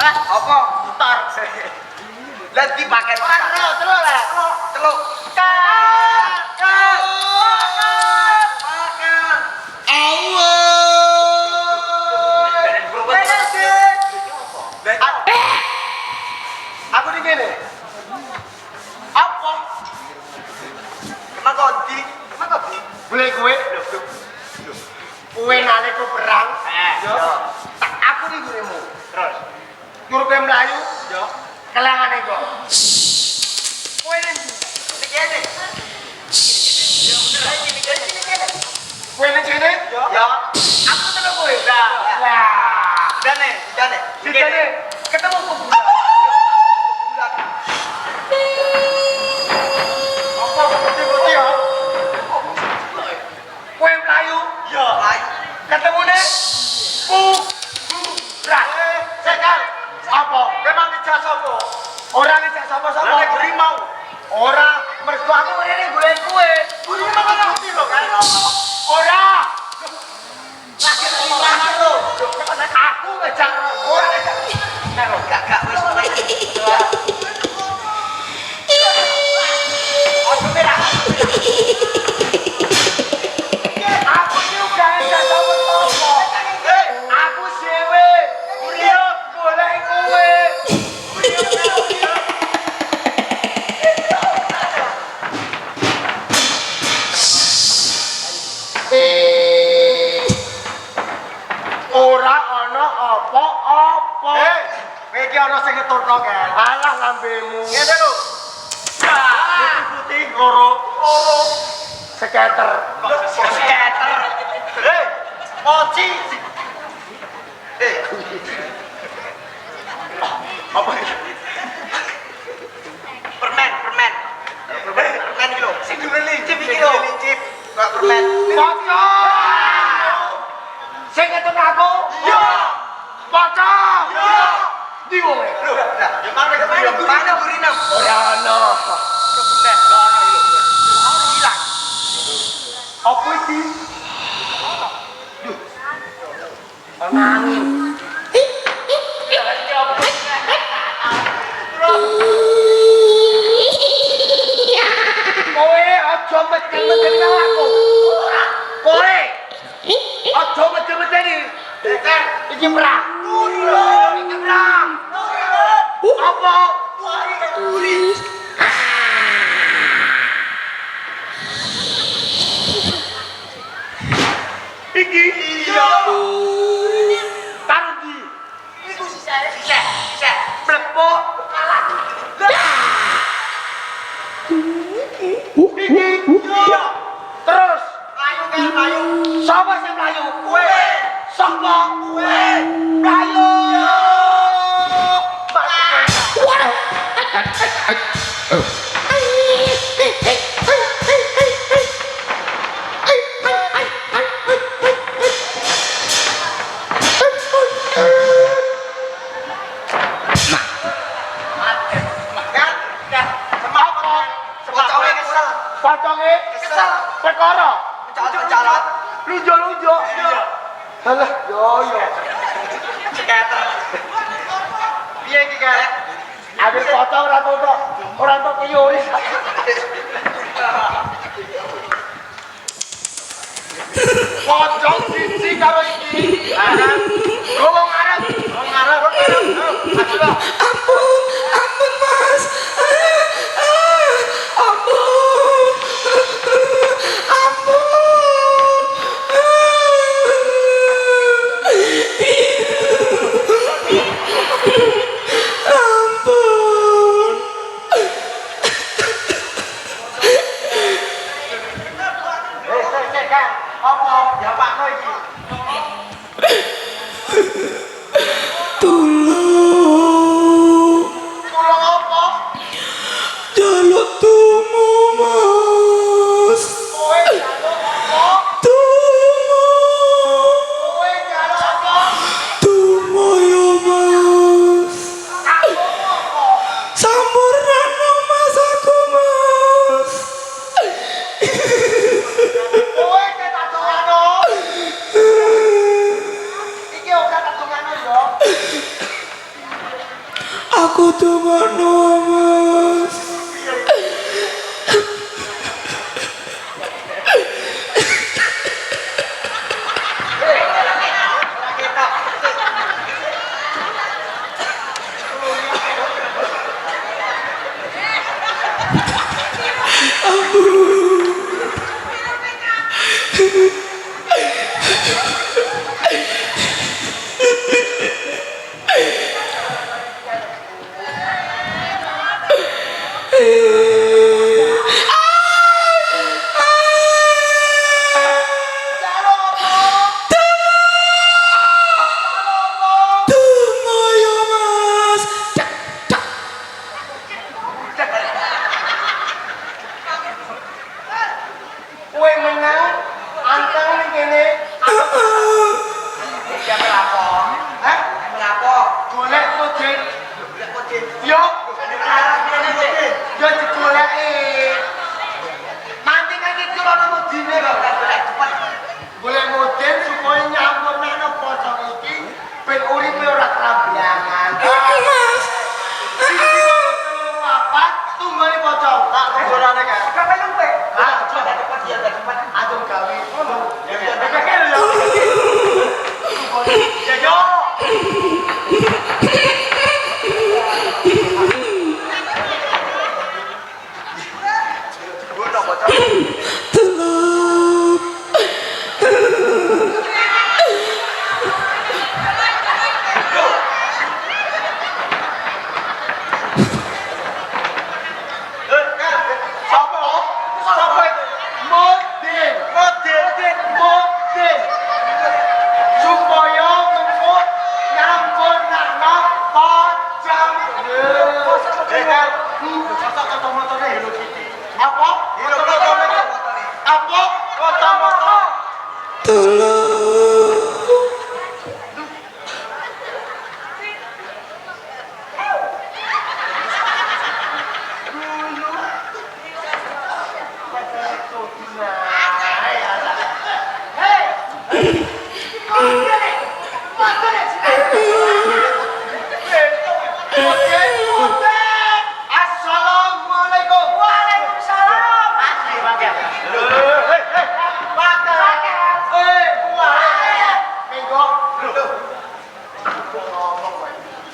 Apa? Putar. Lah dipakai. Celuk lah. Celuk. Aku di kene. Apa? Emang kondi? Emang kondi? Boleh kowe? Kowe nalika perang. Tak aku di guremu. Terus. Nyuruh kowe mlayu. Yo. Kelangane kok. Kowe ndi? Kene. Kowe nang kene? Yo. Aku tenan kowe. Lah. Dane. Ketemu kok. Apa putih-putih ya? Kowe mlayu? Ya, mlayu. Ketemune? Ras. Cekal. Apa? Memang ngejak sapa? Ora ngejak sapa-sapa. Nek harimau. Ora, mergo aku rene golek kowe. Kuwi memang putih lho kan. Ora. Lagi ngomong lho. Aku ngejak, ora ngejak. Gak wis aku juga enggak tahu-tahu. Aku sewe. Kurio boleh kowe. Ora ana apa-apa. Kowe iki ana sing ngeturno kan. Alah lambemu. Ngene lho. Putih-putih loro. Skater. Hei, mochi. Apa ini? Permen iki lho. Sing lincip iki lho. Lincip. Kok permen. Pocong. Sing ngetun aku? Iya. Pocong. Iya. Ndi kowe? Lho, lah, ya mana burine? Ora ana. Kebunen, ora ana iki lho. Ono ilang. Apa iki? Duh. Ana angin. Kowe aja medeni aku. Kowe aja medeni. Iki merah. Iki merah. Apa? Turi. Iki iya. Taruh di. Iku sisa. Blepok. Iki iya. Terus mlayu. Sapa sing mlayu? Kowe. Sapa? Kowe. Mlayu. Paconge kesel perkara jalan lunjo alah yo ceketer piye iki karek ambil pocong ora entuk kiyuri pocong siji karo iki ngomong arep ampun mas tunggu Mas. Kowe menang, anteng ning kene. Iki melapor. Hah? Melapor. Golek Kodin. Golek Kodin. Yo. Yo digoleki. Mati kan iki ora modine kok golek cepet. Golek Kodin supaya nyampurnakno pocong iki ben uripe ora kerambiangan. Mas. Papat tunggone pocong. Tak tunggone kae. Sampe luwe. Ah, coba cepat ya, cepat. Aduh gawe ngono. Ya ya ya. Ya yo. Gua pocong.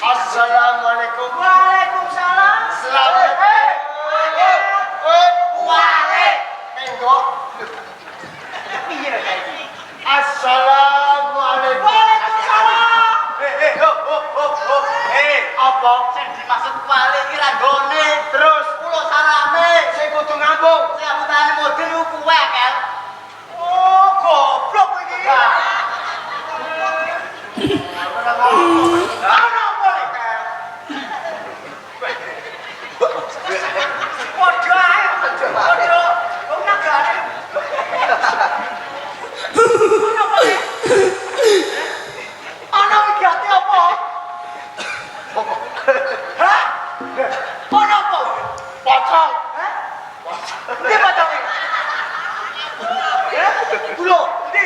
Assalamualaikum. Waalaikumsalam. Selamat. Assalamualaikum. Waalaikumsalam. Apa? Sing dimaksud wale iki ra nggone. Terus kula salame sing kudu ngambung. Sing amutane model ku kowe, Kel. Oh, goblok iki. Ana apa lek, Kel? Podho ae. Podho. Wong nagane. Ana apa lek? Ana wigate apa? Hah? Ana apa? Pocong. Hah? Ndi poconge? Ya? Kulo, ndi?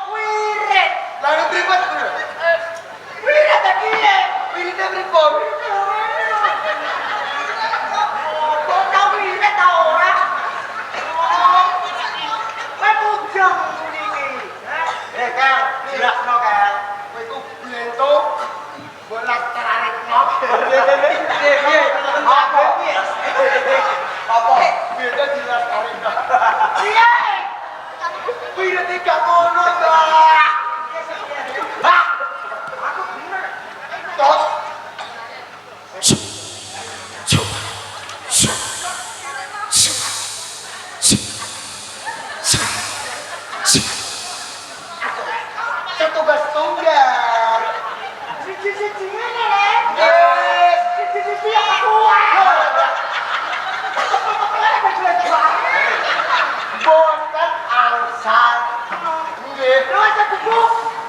Wirid. Lalu pripun? Wirid ta piye? Wirite pripun? setunggal. Siji-siji ngene, Lek. Yes. Siji-siji yang kuat. Boten angsal. Nggih. Lu aja buku.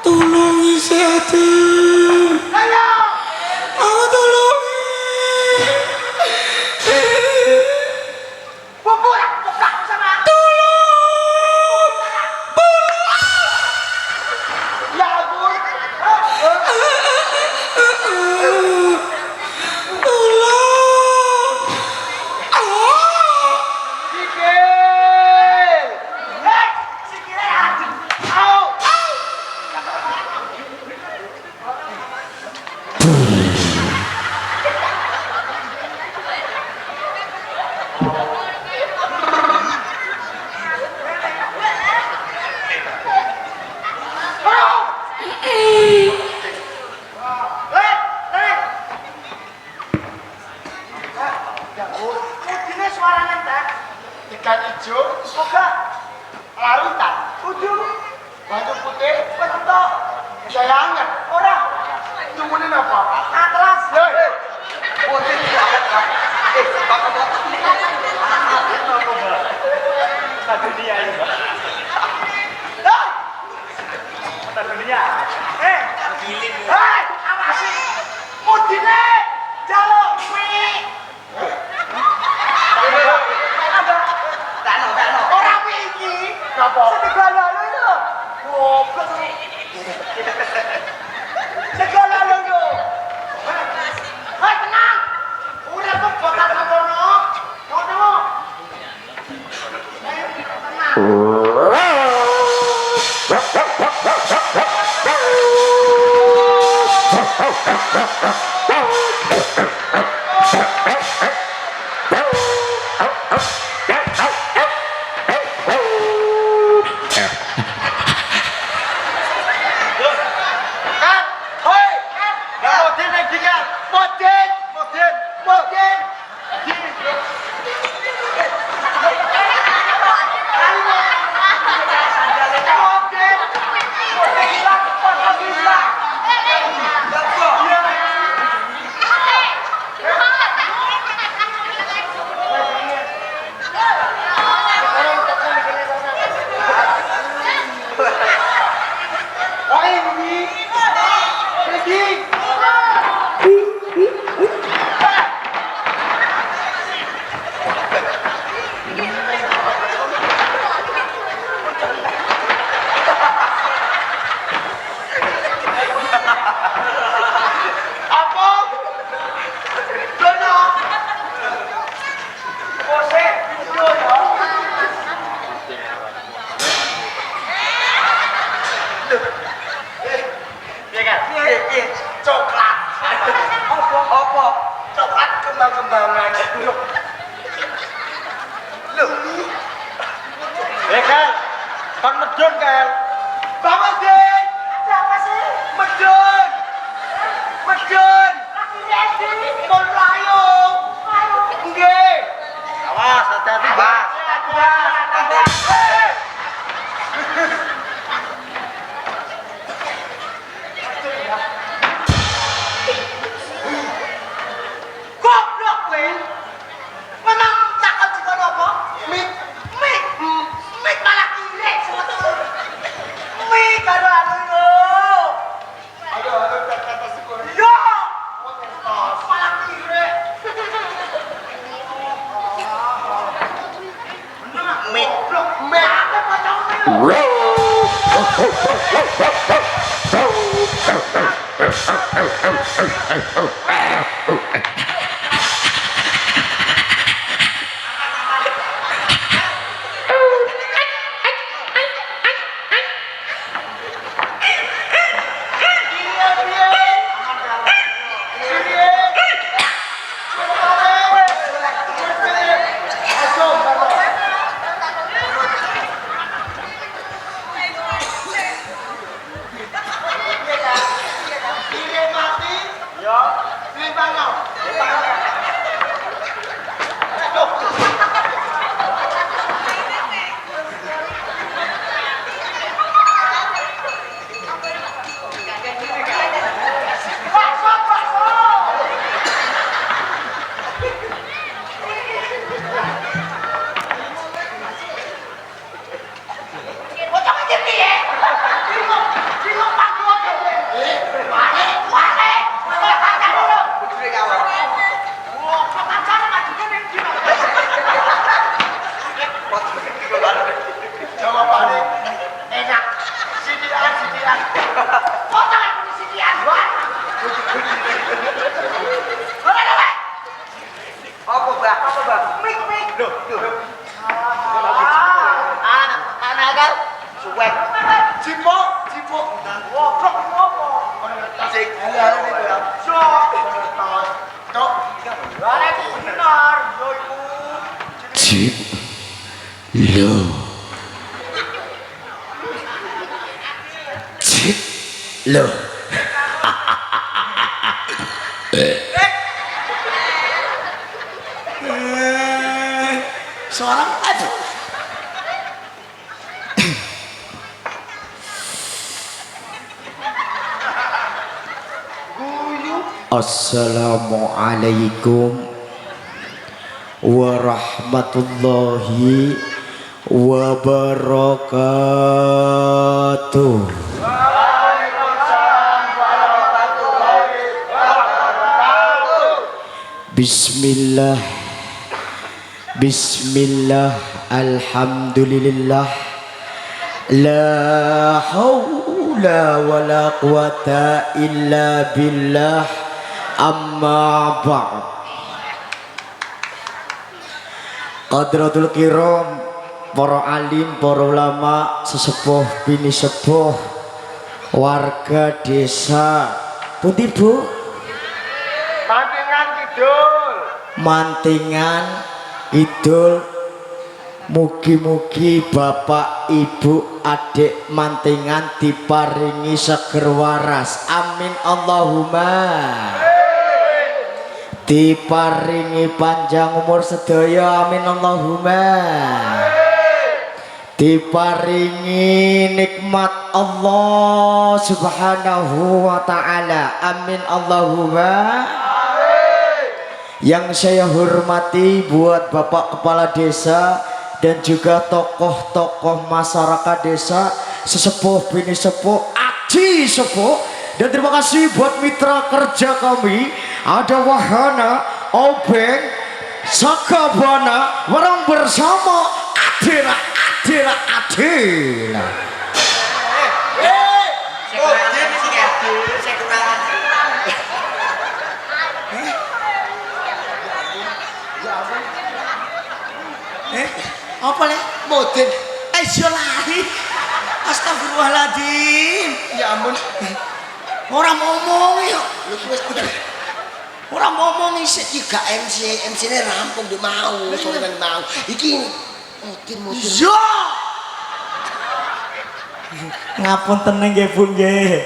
Tolong isi hati. Ayo. Aku tolongi. Buku lah, buka sama. Ya ampun. Tolong. Sikil. Sikile ya. Au. Mudine suarane tak. Ikan hijau, Moga larutan, ujung batu putih, bentuk sayangan. ora Tungguin apa? atlas. Hei. Putih banget lah. Bapak. Eh, hei, awasi. Mudine jaluk mie. Ora mie iki. Napa? Segala lho. Goblok. Segala lho. Hei, tenang. Udah kok bakal ngono. Ngono. Tenang. Kan? Hei. Yang modin yang tinggal. Modin. Modin. Modin. Modin. Modin hilang, foto hilang. Oh ini. Pergi. Apa? Dono. Bose, itu ya. Iya kan? Iya. Coklat. Apa? Coklat kembang-kembangan. Loh. Ya kan? Kan medun kan? Bang Medun. Ada apa sih? Medun. Medun. Lagi ready. Mon layu. Ayo. Nggih. Awas, hati-hati, Bang. Goblok kowe. Memang cakal juga apa? Mik. Mik. Mik malah kire sebetulnya. Mik karo anu yo. Aduh, kata syukur. Yo. Malah kire. Mik. Goblok. Mik. Apa pocong mik? Cip lo Cip lo Seorang aduh. Assalamualaikum warahmatullahi wabarakatuh. Bismillah, Bismillah, Alhamdulillah, la hawla wa la quwata illa billah, amma ba'd. Qadratul kiram, para alim, para ulama, sesepuh bini sepuh, warga desa. Pundi Bu? Mantingan kidul. Mantingan Kidul. Mugi-mugi Bapak Ibu adik mantingan diparingi seger waras. Amin Allahumma. Diparingi panjang umur sedaya. Amin Allahumma. Diparingi nikmat Allah Subhanahu wa ta'ala. Amin Allahumma. Yang saya hormati buat Bapak Kepala Desa dan juga tokoh-tokoh masyarakat desa, sesepuh bini sepuh, aji sepuh, dan terima kasih buat mitra kerja kami, ada Wahana, Obeng, Sakabana, bareng bersama Adira. Apa le? Moden. Lahi. Astagfirullahaladzim. Ya ampun. Orang ngomong ya. Lu wis udah. Orang ngomong iki gak MC ne rampung di mau, sore nang mau. Iki moden. Yo. Ngapunten nggih Bu nggih.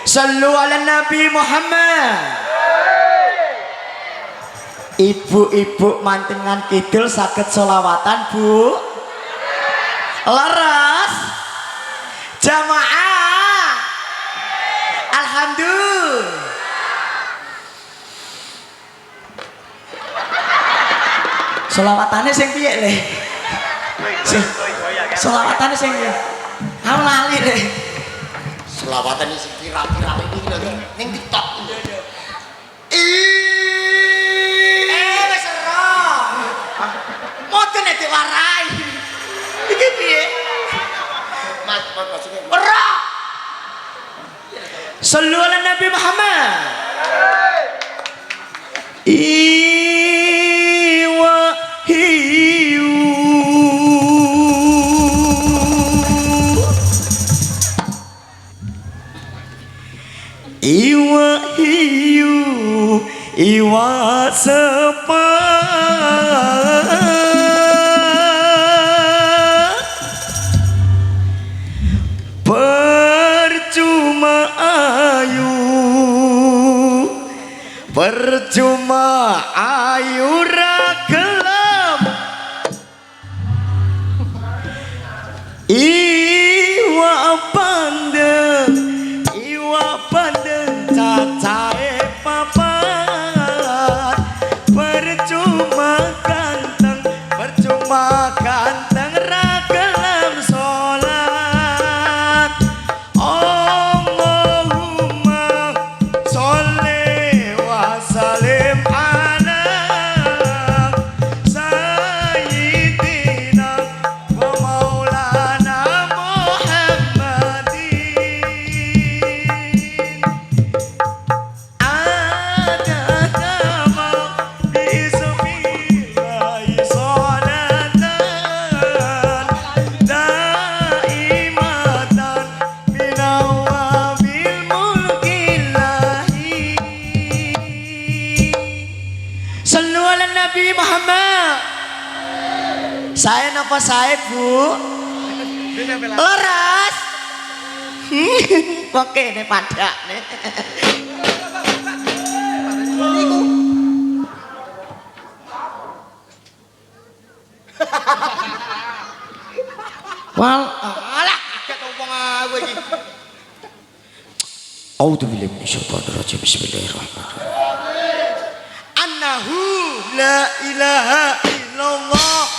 Shallu ala Nabi Muhammad. Ibu-ibu mantingan kidul saged sholawatan Bu. Leres jamaah. Alhamdulillah. Sholawatane sing piye le? Sholawatane sing piye? Aku lali le. Selawatan sing viral-viral iki lho ning TikTok. Wis ero. Moden nek warai. Iki piye? Mas sing ero. Sallu ala Nabi Muhammad. Iwa hiu Iwa hiu Iwa sepa percuma ayu percuma ayu ragelam iwa pandeng cacahe papat percuma ganteng ragelam sholat Allahumma sholli wa salim ala sayyidina wa maulana Muhammadin. Saya napa saya, Bu? Leres. Kok kene padakne. Wal, Alah, kaget ngomong aku iki. A'udzubillahi minasyaitonirrajim. Bismillahirrahmanirrahim. Annahu la ilaha illallah